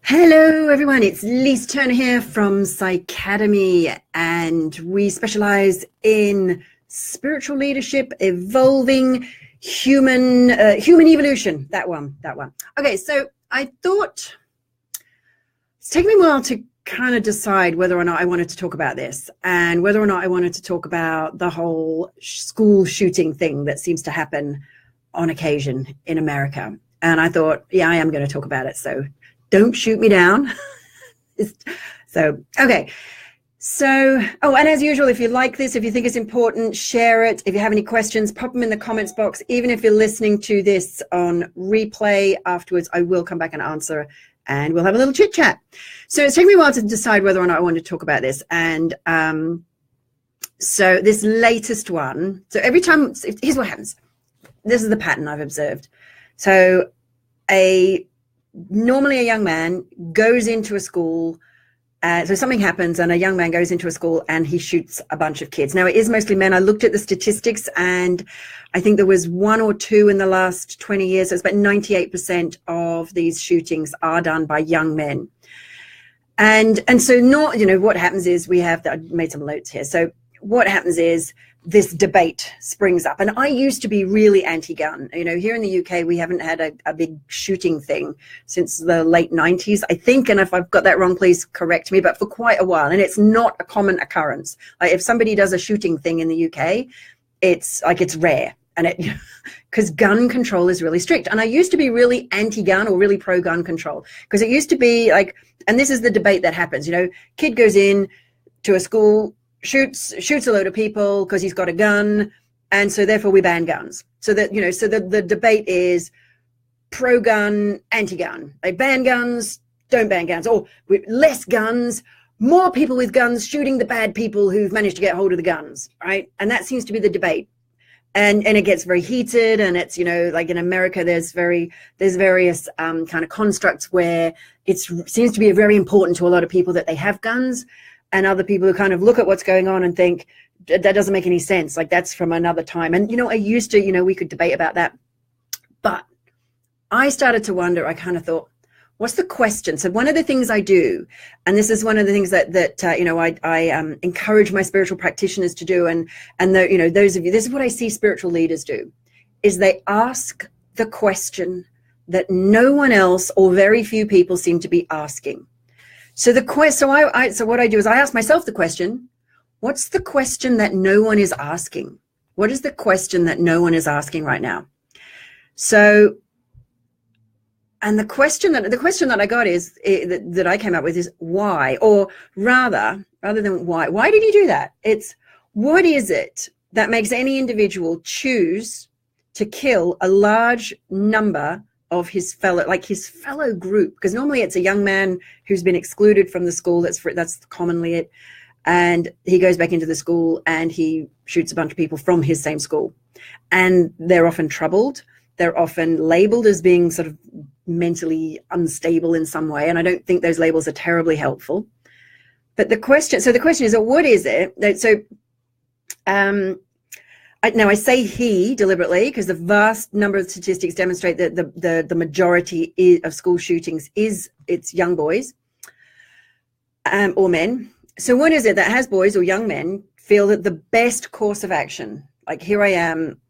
Hello everyone, it's Lisa Turner here from Psycademy, and we specialize in spiritual leadership, evolving human evolution. That one. Okay, so I thought it's taken me a while to kind of decide whether or not I wanted to talk about this, and whether or not I wanted to talk about the whole school shooting thing that seems to happen on occasion in America. And I thought, yeah, I am going to talk about it, so don't shoot me down. Okay. So, and as usual, if you like this, if you think it's important, share it. If you have any questions, pop them in the comments box. Even if you're listening to this on replay afterwards, I will come back and answer, and we'll have a little chit chat. So it's taken me a while to decide whether or not I wanted to talk about this. And so this latest one, so every time, here's what happens. This is the pattern I've observed. So normally a young man goes into a school, so something happens and a young man goes into a school and he shoots a bunch of kids. Now, it is mostly men. I looked at the statistics and I think there was one or two in the last 20 years. So it's about 98% of these shootings are done by young men. And so what happens is I made some notes here. So what happens is this debate springs up. And I used to be really anti-gun. Here in the UK, we haven't had a big shooting thing since the late 90s, I think. And if I've got that wrong, please correct me, but for quite a while. And it's not a common occurrence. Like if somebody does a shooting thing in the UK, it's rare. And because gun control is really strict. And I used to be really anti-gun or really pro-gun control, because it used to be like, and this is the debate that happens, kid goes in to a school, shoots a load of people because he's got a gun, and so therefore we ban guns. So that the debate is pro-gun, anti-gun. They ban guns, don't ban guns, or with less guns, more people with guns shooting the bad people who've managed to get hold of the guns, right? And that seems to be the debate. And it gets very heated, and it's, like in America, there's various kind of constructs where it seems to be very important to a lot of people that they have guns, and other people who kind of look at what's going on and think that doesn't make any sense. Like that's from another time. And, I used to, we could debate about that, but I started to wonder, I kind of thought, what's the question? So one of the things I do, and this is one of the things that I encourage my spiritual practitioners to do. And those of you, this is what I see spiritual leaders do, is they ask the question that no one else or very few people seem to be asking. So what I do is I ask myself the question, what's the question that no one is asking? What is the question that no one is asking right now? So, and the question that I got is that I came up with is why, or rather than why did you do that? It's what is it that makes any individual choose to kill a large number of his fellow group? Because normally it's a young man who's been excluded from the school. That's commonly it. And he goes back into the school and he shoots a bunch of people from his same school. And they're often troubled. They're often labeled as being sort of mentally unstable in some way. And I don't think those labels are terribly helpful. But the question is, what is it? So, now I say he deliberately because the vast number of statistics demonstrate that the majority of school shootings it's young boys or men. So what is it that has boys or young men feel that the best course of action, like here I am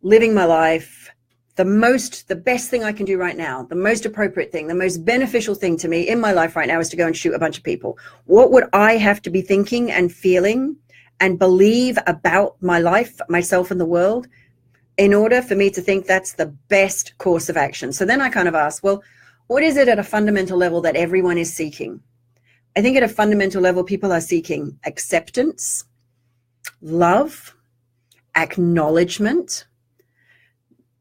living my life, the best thing I can do right now, the most appropriate thing, the most beneficial thing to me in my life right now is to go and shoot a bunch of people. What would I have to be thinking and feeling and believe about my life, myself, and the world in order for me to think that's the best course of action? So then I kind of ask, well, what is it at a fundamental level that everyone is seeking? I think at a fundamental level, people are seeking acceptance, love, acknowledgement,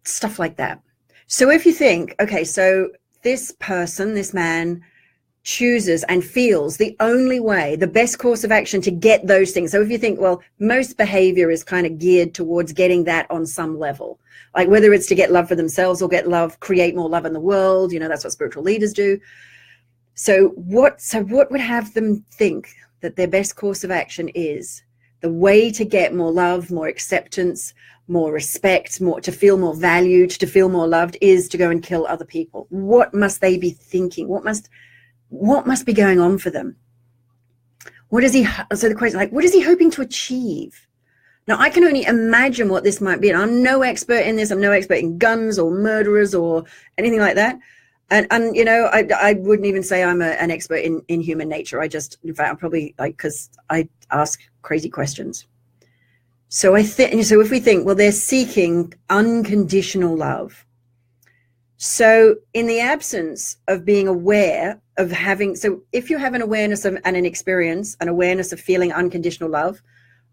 stuff like that. So if you think, okay, so this person, this man, chooses and feels the only way, the best course of action to get those things. So if you think, well, most behavior is kind of geared towards getting that on some level, like whether it's to get love for themselves or get love, create more love in the world, that's what spiritual leaders do. So what would have them think that their best course of action is the way to get more love, more acceptance, more respect, more to feel more valued, to feel more loved, is to go and kill other people. What must they be thinking? What must be going on for them? So the question, like, what is he hoping to achieve? Now, I can only imagine what this might be. And I'm no expert in this. I'm no expert in guns or murderers or anything like that. And you know, I wouldn't even say I'm an expert in human nature. In fact, I'm probably because I ask crazy questions. So if we think, well, they're seeking unconditional love. So in the absence of being aware of if you have an awareness of and an experience, an awareness of feeling unconditional love,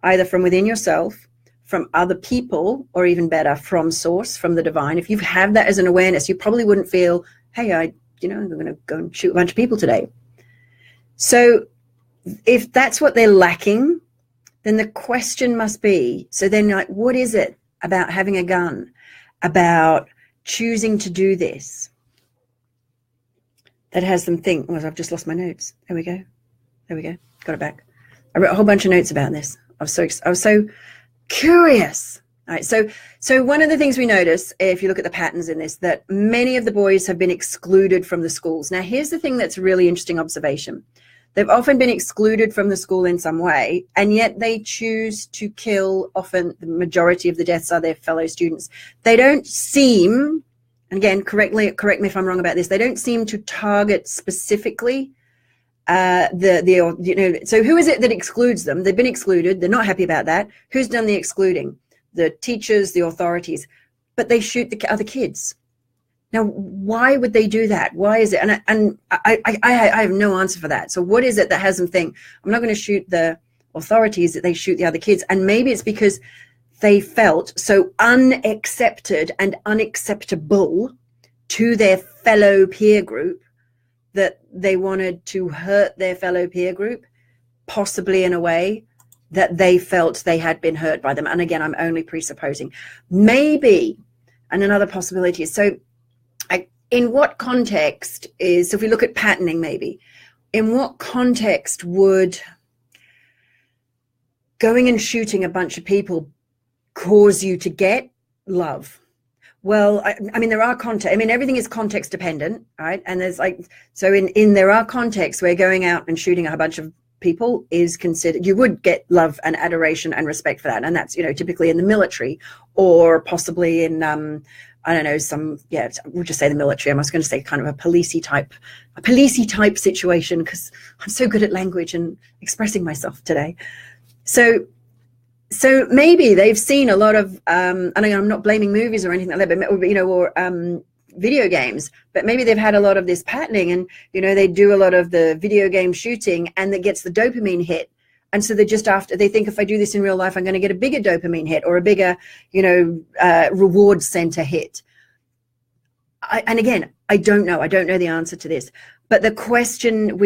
either from within yourself, from other people, or even better, from source, from the divine, if you have that as an awareness, you probably wouldn't feel, hey, I'm going to go and shoot a bunch of people today. So if that's what they're lacking, then the question must be, so then, like, what is it about having a gun, about choosing to do this, that has them think, well, I've just lost my notes. There we go. Got it back. I wrote a whole bunch of notes about this. I was so curious. All right. So one of the things we notice, if you look at the patterns in this, that many of the boys have been excluded from the schools. Now, here's the thing that's a really interesting observation. They've often been excluded from the school in some way, and yet they choose to kill. Often the majority of the deaths are their fellow students. They don't seem, and again, correct me if I'm wrong about this, they don't seem to target specifically so who is it that excludes them? They've been excluded. They're not happy about that. Who's done the excluding? The teachers, the authorities, but they shoot the other kids. Now, why would they do that? Why is it? And I have no answer for that. So what is it that has them think, I'm not going to shoot the authorities, that they shoot the other kids? And maybe it's because they felt so unaccepted and unacceptable to their fellow peer group that they wanted to hurt their fellow peer group, possibly in a way that they felt they had been hurt by them. And again, I'm only presupposing. Maybe, and another possibility is, so in what context is, so if we look at patterning maybe, in what context would going and shooting a bunch of people cause you to get love? Well, I mean, there are everything is context dependent, right? And there's there are contexts where going out and shooting a bunch of people is considered, you would get love and adoration and respect for that. And that's, typically in the military, or possibly in, we'll just say the military. I was going to say kind of a policey type situation, because I'm so good at language and expressing myself today. So maybe they've seen a lot of, and I'm not blaming movies or anything like that, but, or video games, but maybe they've had a lot of this patterning, and, they do a lot of the video game shooting, and that gets the dopamine hit. And so they think, if I do this in real life, I'm going to get a bigger dopamine hit, or a bigger, reward center hit. And again, I don't know the answer to this, but the question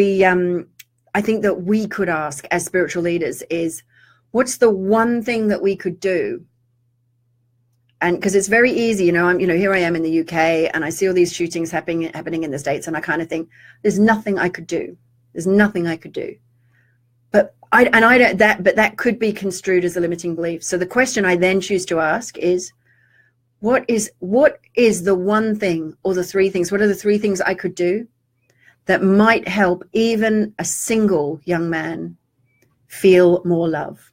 I think that we could ask as spiritual leaders is, what's the one thing that we could do? And because it's very easy, here I am in the UK, and I see all these shootings happening in the States, and I kind of think, there's nothing I could do. But that could be construed as a limiting belief. So the question I then choose to ask is, what is the one thing, or the three things? What are the three things I could do that might help even a single young man feel more love?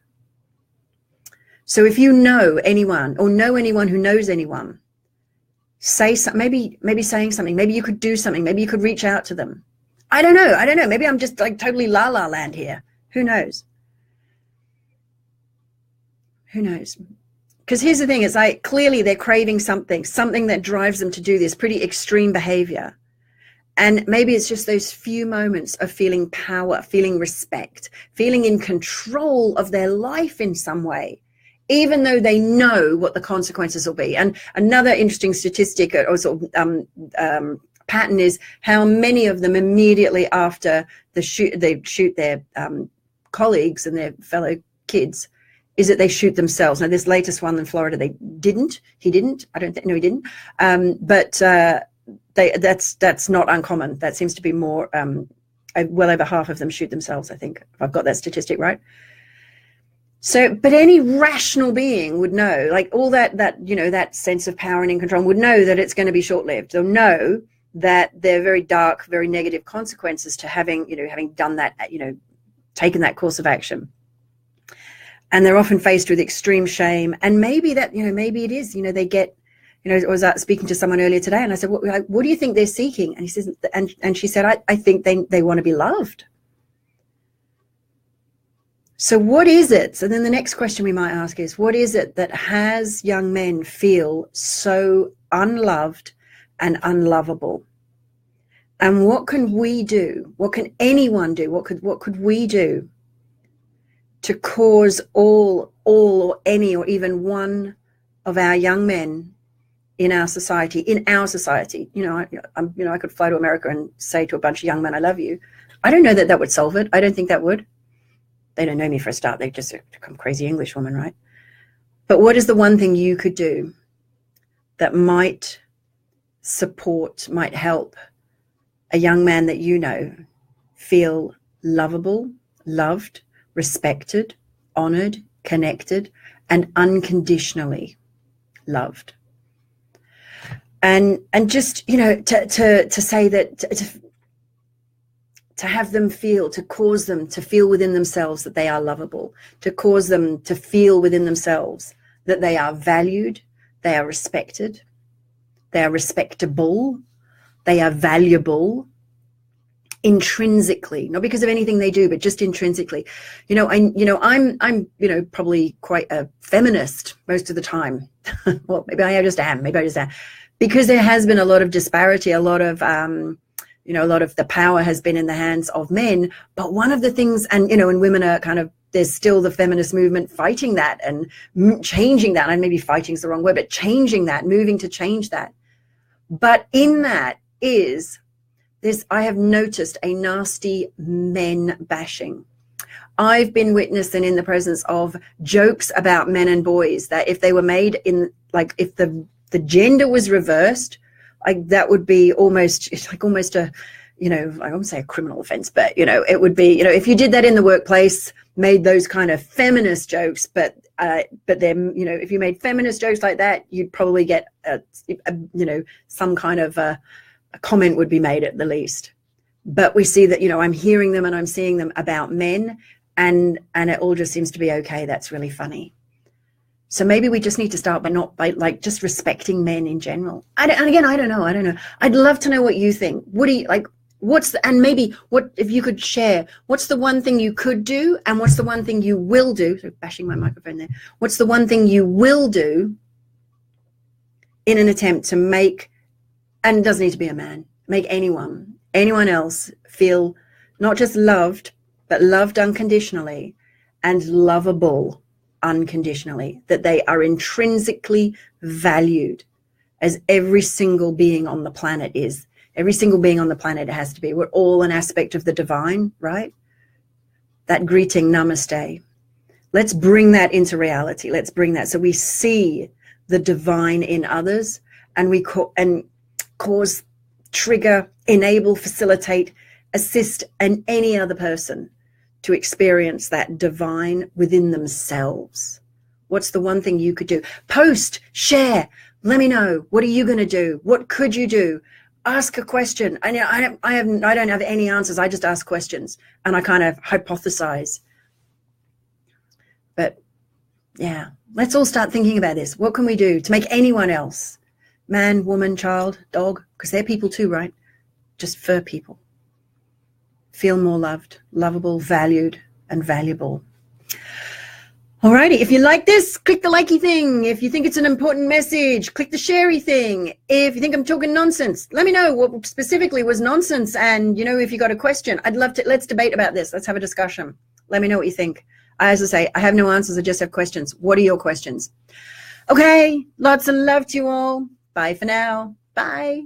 So if you know anyone, or know anyone who knows anyone, say something, maybe saying something, maybe you could do something, maybe you could reach out to them. I don't know. Maybe I'm just like totally la la land here. Who knows? Because here's the thing, it's like, clearly they're craving something that drives them to do this pretty extreme behavior. And maybe it's just those few moments of feeling power, feeling respect, feeling in control of their life in some way, even though they know what the consequences will be. And another interesting statistic, or sort of pattern, is how many of them immediately after they shoot their colleagues and their fellow kids, is that they shoot themselves. Now, this latest one in Florida, he didn't. He didn't. But that's not uncommon. That seems to be more, well over half of them shoot themselves, I think, if I've got that statistic right. So, but any rational being would know, like all that that sense of power and in control would know that it's going to be short-lived. They'll know that there are very dark, very negative consequences to having done that, taken that course of action. And they're often faced with extreme shame. And maybe maybe it is, they get, I was speaking to someone earlier today and I said, what do you think they're seeking? And he says, and she said, I think they want to be loved. So what is it? So then the next question we might ask is, what is it that has young men feel so unloved and unlovable? And what can we do? What can anyone do? What could we do to cause all or any or even one of our young men in our society? I could fly to America and say to a bunch of young men, I love you. I don't know that would solve it. I don't think that would. They don't know me for a start. They just become crazy English woman, right? But what is the one thing you could do that might support, might help a young man that you know feel lovable, loved, respected, honored, connected, and unconditionally loved? And just, to say that, to have them feel, to cause them to feel within themselves that they are lovable, to cause them to feel within themselves that they are valued, they are respected, they are respectable, they are valuable intrinsically, not because of anything they do, but just intrinsically. I'm probably quite a feminist most of the time. Well, maybe I just am, because there has been a lot of disparity, a lot of a lot of the power has been in the hands of men. But one of the things, and women are there's still the feminist movement fighting that and changing that. And maybe fighting is the wrong word, but changing that, moving to change that. But in that is this, I have noticed a nasty men bashing. I've been witness and in the presence of jokes about men and boys that if they were made in, if the gender was reversed, that would be almost a, I won't say a criminal offense, but, it would be, if you did that in the workplace, made those kind of feminist jokes, but then, if you made feminist jokes like that, you'd probably get, some kind of a comment would be made at the least. But we see that, I'm hearing them and I'm seeing them about men, and it all just seems to be okay. That's really funny. So maybe we just need to start by just respecting men in general. And again, I don't know. I'd love to know what you think. What do you like? And maybe what, if you could share, what's the one thing you could do and what's the one thing you will do? So bashing my microphone there. What's the one thing you will do in an attempt to make, and it doesn't need to be a man, make anyone else feel not just loved, but loved unconditionally and lovable unconditionally, that they are intrinsically valued as every single being on the planet is. Every single being on the planet has to be. We're all an aspect of the divine, right? That greeting, namaste. Let's bring that into reality. Let's bring that so we see the divine in others, and we cause, trigger, enable, facilitate, assist, and any other person to experience that divine within themselves. What's the one thing you could do? Post, share, let me know. What are you going to do? What could you do? Ask a question. I don't have any answers. I just ask questions and I kind of hypothesize. But yeah, let's all start thinking about this. What can we do to make anyone else, man, woman, child, dog, because they're people too, right? Just fur people, feel more loved, lovable, valued, and valuable. Alrighty, if you like this, click the likey thing. If you think it's an important message, click the sharey thing. If you think I'm talking nonsense, let me know what specifically was nonsense. And, if you got a question, I'd love to, let's debate about this. Let's have a discussion. Let me know what you think. As I say, I have no answers. I just have questions. What are your questions? Okay, lots of love to you all. Bye for now. Bye.